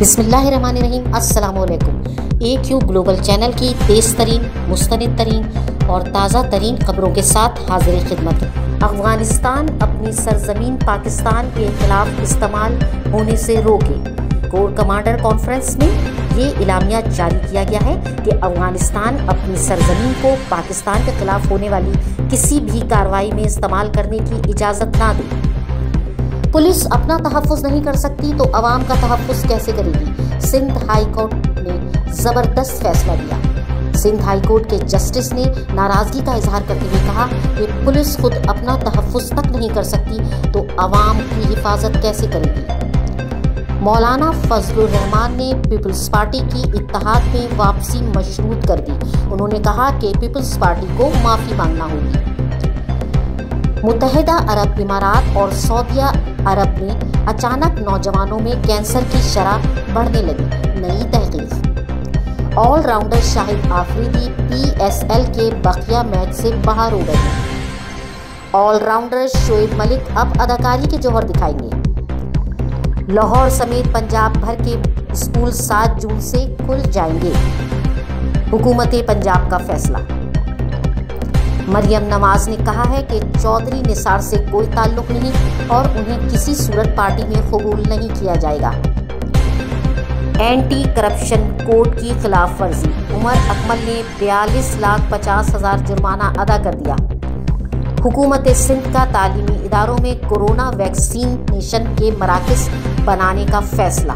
बिस्मिल्लाहिर्रहमानिर्रहीम। अस्सलामुअलैकुम। AQ global channel की तेज़ तरीन, मुस्तनिद तरीन और ताज़ा तरीन खबरों के साथ हाजिर खिदमत। अफ़गानिस्तान अपनी सरजमीन पाकिस्तान के खिलाफ इस्तेमाल होने से रोके। कोर कमांडर कॉन्फ्रेंस में ये इलामिया जारी किया गया है कि अफ़गानिस्तान अपनी सरजमीन को पाकिस्तान के खिलाफ होने वाली किसी भी कार्रवाई में इस्तेमाल करने की इजाज़त ना दे। पुलिस अपना तहफ़्फ़ुज़ नहीं कर सकती तो अवाम का तहफ़्फ़ुज़ कैसे करेगी? सिंध हाई कोर्ट ने ज़बरदस्त फैसला दिया। सिंध हाई कोर्ट के जस्टिस ने नाराज़गी का इजहार करते हुए कहा कि पुलिस खुद अपना तहफ़्फ़ुज़ तक नहीं कर सकती तो अवाम की हिफाजत कैसे करेगी? मौलाना फजलुर रहमान ने पीपल्स पार्टी की इत्तेहाद में वापसी मशरूत कर दी। उन्होंने कहा कि पीपल्स पार्टी को माफ़ी मांगना होगी। मुत्तहिदा अरब इमारात और सऊदिया अरब में अचानक नौजवानों में कैंसर की शरह बढ़ने लगी। नई तहकीक। ऑलराउंडर शाहिद आफरीदी PSL के बकिया मैच से बाहर हो गए। ऑलराउंडर शोएब मलिक अब अदाकारी के जौहर दिखाएंगे। लाहौर समेत पंजाब भर के स्कूल 7 जून से खुल जाएंगे। हुकूमत पंजाब का फैसला। मरियम नवाज ने कहा है कि चौधरी निसार से कोई ताल्लुक नहीं और उन्हें किसी सूरत पार्टी में कबूल नहीं किया जाएगा। एंटी करप्शन कोड की खिलाफ वर्जी। उमर अकमल ने 42,50,000 जुर्माना अदा कर दिया। हुकूमत सिंध का तालीमी इदारों में कोरोना वैक्सीनेशन के मराकज़ बनाने का फैसला।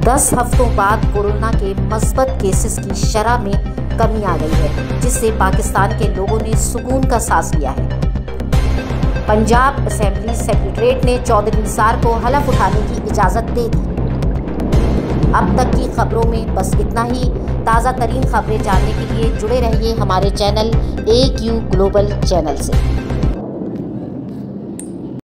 10 हफ्तों बाद कोरोना के मस्बत केसेस की शरह में कमी आ गई है, जिससे पाकिस्तान के लोगों ने सुकून का सांस लिया है। पंजाब असेंबली सेक्रेटरीट ने चौधरी निसार को हलफ उठाने की इजाज़त दे दी। अब तक की खबरों में बस इतना ही। ताज़ा तरीन खबरें जानने के लिए जुड़े रहिए हमारे चैनल AQ ग्लोबल चैनल से।